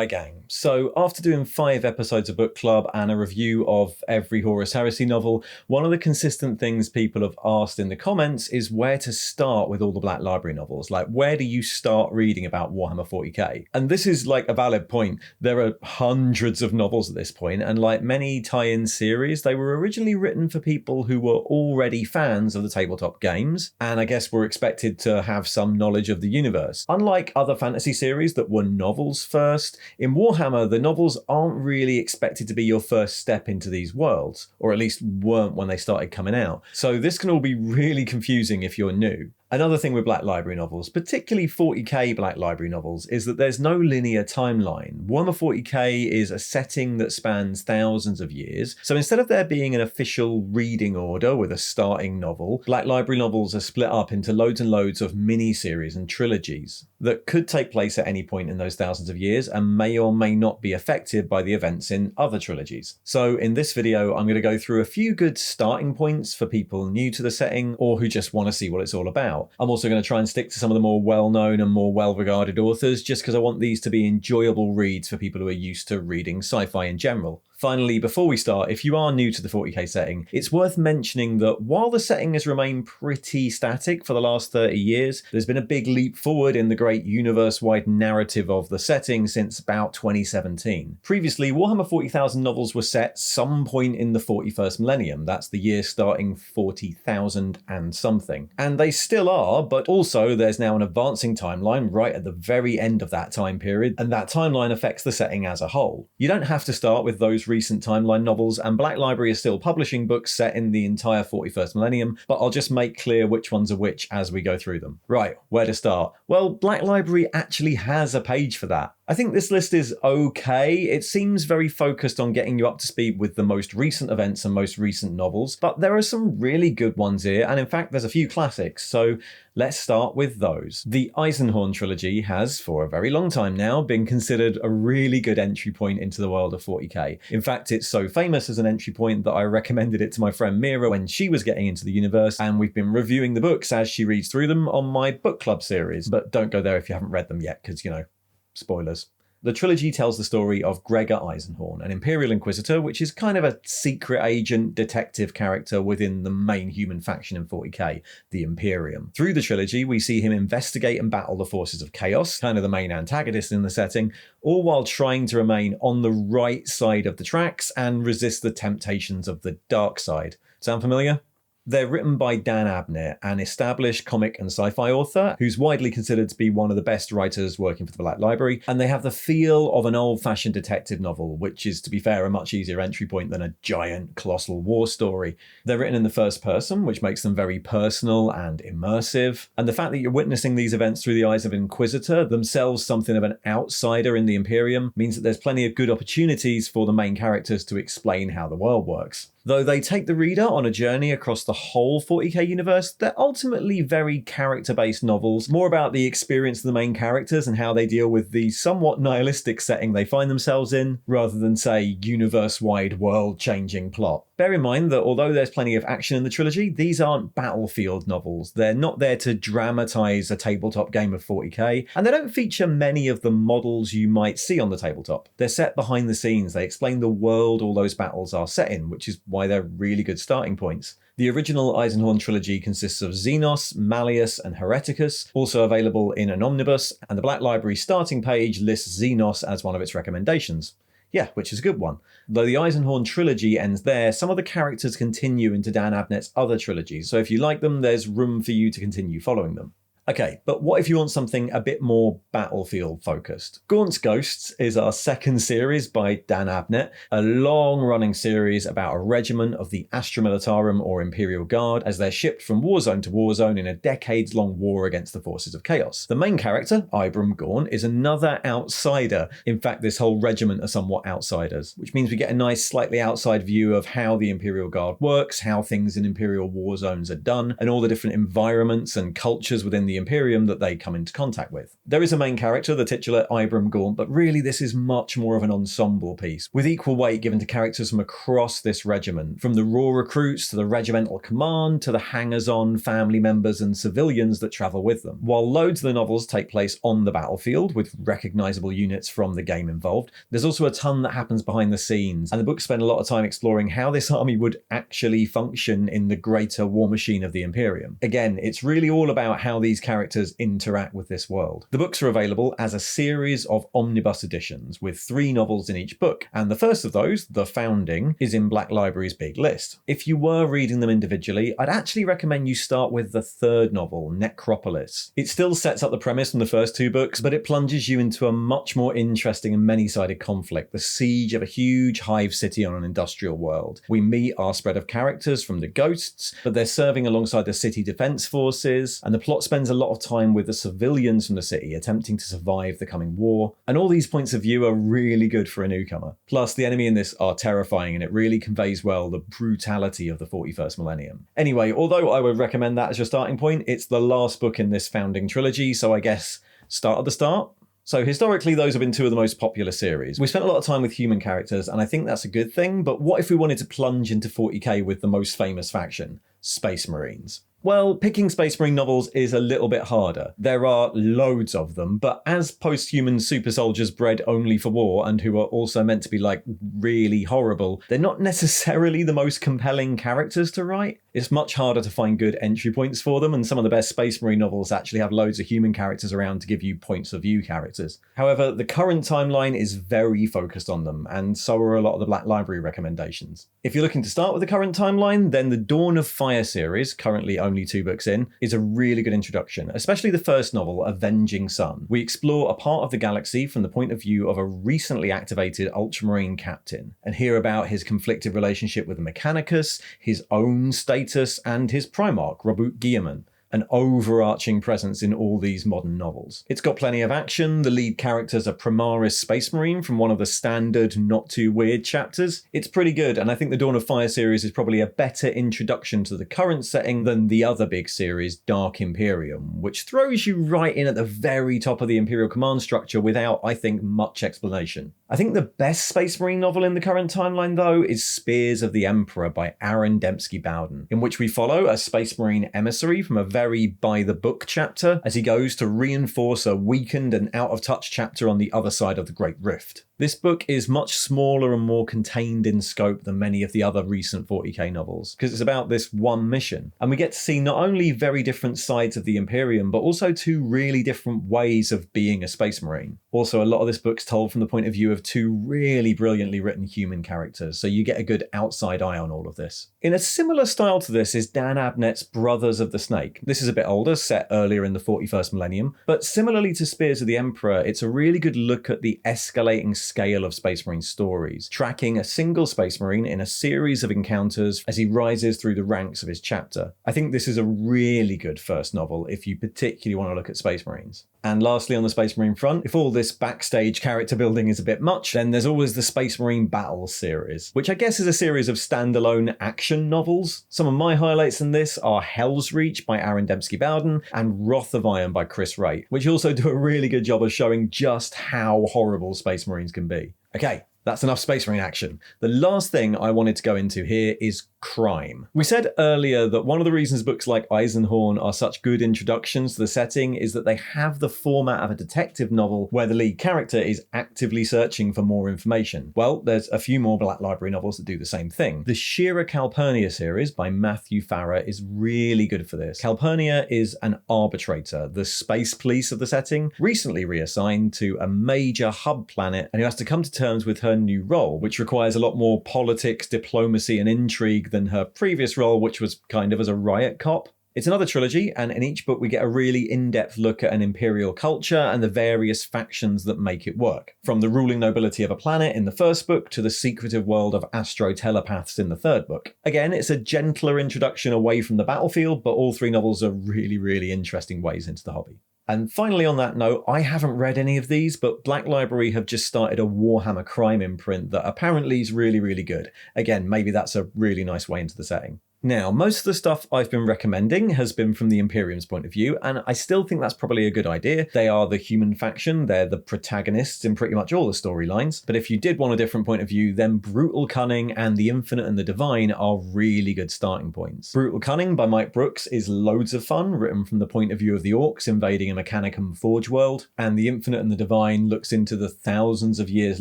Hi gang. So after doing 5 episodes of Book Club and a review of every Horus Heresy novel, one of the consistent things people have asked in the comments is where to start with all the Black Library novels. Like, where do you start reading about Warhammer 40k? And this is like a valid point. There are hundreds of novels at this point, and like many tie-in series, they were originally written for people who were already fans of the tabletop games, and I guess were expected to have some knowledge of the universe. Unlike other fantasy series that were novels first, in Warhammer, the novels aren't really expected to be your first step into these worlds, or at least weren't when they started coming out. So this can all be really confusing if you're new. Another thing with Black Library novels, particularly 40k Black Library novels, is that there's no linear timeline. Warhammer 40k is a setting that spans thousands of years, so instead of there being an official reading order with a starting novel, Black Library novels are split up into loads and loads of mini-series and trilogies that could take place at any point in those thousands of years and may or may not be affected by the events in other trilogies. So in this video, I'm going to go through a few good starting points for people new to the setting or who just want to see what it's all about. I'm also going to try and stick to some of the more well-known and more well-regarded authors just because I want these to be enjoyable reads for people who are used to reading sci-fi in general. Finally, before we start, if you are new to the 40k setting, it's worth mentioning that while the setting has remained pretty static for the last 30 years, there's been a big leap forward in the great universe-wide narrative of the setting since about 2017. Previously, Warhammer 40,000 novels were set some point in the 41st millennium. That's the year starting 40,000 and something. And they still are, but also there's now an advancing timeline right at the very end of that time period, and that timeline affects the setting as a whole. You don't have to start with those recent timeline novels, and Black Library is still publishing books set in the entire 41st millennium, but I'll just make clear which ones are which as we go through them. Right, where to start? Well, Black Library actually has a page for that. I think this list is okay. It seems very focused on getting you up to speed with the most recent events and most recent novels, but there are some really good ones here, and in fact there's a few classics, so let's start with those. The Eisenhower Trilogy has, for a very long time now, been considered a really good entry point into the world of 40k. In fact, it's so famous as an entry point that I recommended it to my friend Mira when she was getting into the universe, and we've been reviewing the books as she reads through them on my book club series, but don't go there if you haven't read them yet, because, you know, spoilers. The trilogy tells the story of Gregor Eisenhower, an Imperial Inquisitor, which is kind of a secret agent detective character within the main human faction in 40k, the Imperium. Through the trilogy, we see him investigate and battle the forces of chaos, kind of the main antagonist in the setting, all while trying to remain on the right side of the tracks and resist the temptations of the dark side. Sound familiar? They're written by Dan Abnett, an established comic and sci-fi author who's widely considered to be one of the best writers working for the Black Library, and they have the feel of an old-fashioned detective novel, which is, to be fair, a much easier entry point than a giant, colossal war story. They're written in the first person, which makes them very personal and immersive, and the fact that you're witnessing these events through the eyes of an Inquisitor, themselves something of an outsider in the Imperium, means that there's plenty of good opportunities for the main characters to explain how the world works. Though they take the reader on a journey across the whole 40k universe, they're ultimately very character-based novels, more about the experience of the main characters and how they deal with the somewhat nihilistic setting they find themselves in, rather than, say, universe-wide world-changing plot. Bear in mind that although there's plenty of action in the trilogy, these aren't battlefield novels. They're not there to dramatise a tabletop game of 40k, and they don't feature many of the models you might see on the tabletop. They're set behind the scenes, they explain the world all those battles are set in, which is why they're really good starting points. The original Eisenhower trilogy consists of Xenos, Malleus, and Hereticus, also available in an omnibus, and the Black Library starting page lists Xenos as one of its recommendations. Yeah, which is a good one. Though the Eisenhower trilogy ends there, some of the characters continue into Dan Abnett's other trilogies, so if you like them, there's room for you to continue following them. Okay, but what if you want something a bit more battlefield focused? Gaunts Ghosts is our second series by Dan Abnett, a long-running series about a regiment of the Astra Militarum or Imperial Guard as they're shipped from warzone to warzone in a decades-long war against the forces of chaos. The main character, Ibram Gaunt, is another outsider. In fact, this whole regiment are somewhat outsiders, which means we get a nice slightly outside view of how the Imperial Guard works, how things in Imperial war zones are done, and all the different environments and cultures within the Imperium that they come into contact with. There is a main character, the titular Ibram Gaunt, but really this is much more of an ensemble piece, with equal weight given to characters from across this regiment, from the raw recruits to the regimental command to the hangers-on, family members and civilians that travel with them. While loads of the novels take place on the battlefield, with recognisable units from the game involved, there's also a ton that happens behind the scenes, and the books spend a lot of time exploring how this army would actually function in the greater war machine of the Imperium. Again, it's really all about how these characters interact with this world. The books are available as a series of omnibus editions, with 3 novels in each book, and the first of those, The Founding, is in Black Library's big list. If you were reading them individually, I'd actually recommend you start with the third novel, Necropolis. It still sets up the premise from the first 2 books, but it plunges you into a much more interesting and many-sided conflict, the siege of a huge hive city on an industrial world. We meet our spread of characters from the Ghosts, but they're serving alongside the city defense forces, and the plot spends a lot of time with the civilians from the city attempting to survive the coming war, and all these points of view are really good for a newcomer. Plus, the enemy in this are terrifying, and it really conveys well the brutality of the 41st millennium. Anyway, although I would recommend that as your starting point, it's the last book in this Founding trilogy, so I guess start at the start. So historically, those have been 2 of the most popular series. We spent a lot of time with human characters, and I think that's a good thing, but what if we wanted to plunge into 40k with the most famous faction? Space Marines. Well, picking Space Marine novels is a little bit harder. There are loads of them, but as post-human super soldiers bred only for war and who are also meant to be like really horrible, they're not necessarily the most compelling characters to write. It's much harder to find good entry points for them, and some of the best Space Marine novels actually have loads of human characters around to give you points of view characters. However, the current timeline is very focused on them, and so are a lot of the Black Library recommendations. If you're looking to start with the current timeline, then the Dawn of Fire series, currently only 2 books in, is a really good introduction, especially the first novel, Avenging Sun. We explore a part of the galaxy from the point of view of a recently activated Ultramarine captain, and hear about his conflicted relationship with the Mechanicus, his own status, and his Primarch, Robert Guillermin. An overarching presence in all these modern novels. It's got plenty of action. The lead character's a Primaris Space Marine from one of the standard not too weird chapters. It's pretty good, and I think the Dawn of Fire series is probably a better introduction to the current setting than the other big series, Dark Imperium, which throws you right in at the very top of the Imperial command structure without, I think, much explanation. I think the best Space Marine novel in the current timeline, though, is Spears of the Emperor by Aaron Dembski Bowden, in which we follow a Space Marine emissary from a very by-the-book chapter as he goes to reinforce a weakened and out-of-touch chapter on the other side of the Great Rift. This book is much smaller and more contained in scope than many of the other recent 40k novels, because it's about this one mission. And we get to see not only very different sides of the Imperium, but also 2 really different ways of being a Space Marine. Also, a lot of this book's told from the point of view of 2 really brilliantly written human characters, so you get a good outside eye on all of this. In a similar style to this is Dan Abnett's Brothers of the Snake. This is a bit older, set earlier in the 41st millennium, but similarly to Spears of the Emperor, it's a really good look at the escalating scale of Space Marine stories, tracking a single Space Marine in a series of encounters as he rises through the ranks of his chapter. I think this is a really good first novel if you particularly want to look at Space Marines. And lastly, on the Space Marine front, if all this backstage character building is a bit much, then there's always the Space Marine Battles series, which I guess is a series of standalone action novels. Some of my highlights in this are Hell's Reach by Aaron Dembski Bowden and Wrath of Iron by Chris Wright, which also do a really good job of showing just how horrible Space Marines can be. Okay, that's enough Space Marine action. The last thing I wanted to go into here is crime. We said earlier that one of the reasons books like Eisenhower are such good introductions to the setting is that they have the format of a detective novel where the lead character is actively searching for more information. Well, there's a few more Black Library novels that do the same thing. The Sara Calpurnia series by Matthew Farrer is really good for this. Calpurnia is an arbitrator, the space police of the setting, recently reassigned to a major hub planet, and who has to come to terms with her new role, which requires a lot more politics, diplomacy, and intrigue than her previous role, which was kind of as a riot cop. It's another trilogy, and in each book we get a really in-depth look at an imperial culture and the various factions that make it work. From the ruling nobility of a planet in the first book to the secretive world of astro-telepaths in the third book. Again, it's a gentler introduction away from the battlefield, but all 3 novels are really, really interesting ways into the hobby. And finally, on that note, I haven't read any of these, but Black Library have just started a Warhammer crime imprint that apparently is really, really good. Again, maybe that's a really nice way into the setting. Now, most of the stuff I've been recommending has been from the Imperium's point of view, and I still think that's probably a good idea. They are the human faction, they're the protagonists in pretty much all the storylines, but if you did want a different point of view, then Brutal Cunning and The Infinite and the Divine are really good starting points. Brutal Cunning by Mike Brooks is loads of fun, written from the point of view of the Orcs invading a Mechanicum Forge world, and The Infinite and the Divine looks into the thousands of years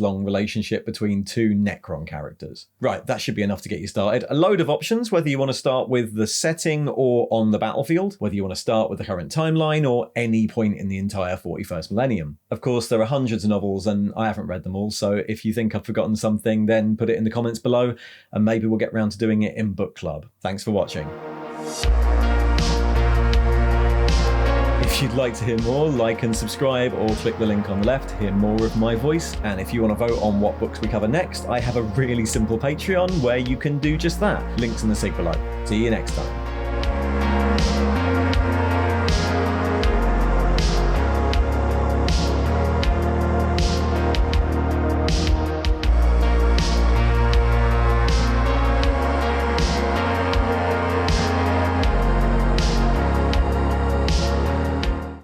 long relationship between two Necron characters. Right, that should be enough to get you started. A load of options, whether you want to start with the setting or on the battlefield, whether you want to start with the current timeline or any point in the entire 41st millennium. Of course, there are hundreds of novels and I haven't read them all, so if you think I've forgotten something, then put it in the comments below and maybe we'll get round to doing it in book club. Thanks for watching. If you'd like to hear more, like and subscribe, or click the link on the left to hear more of my voice. And if you want to vote on what books we cover next, I have a really simple Patreon where you can do just that. Links in the sig below. See you next time.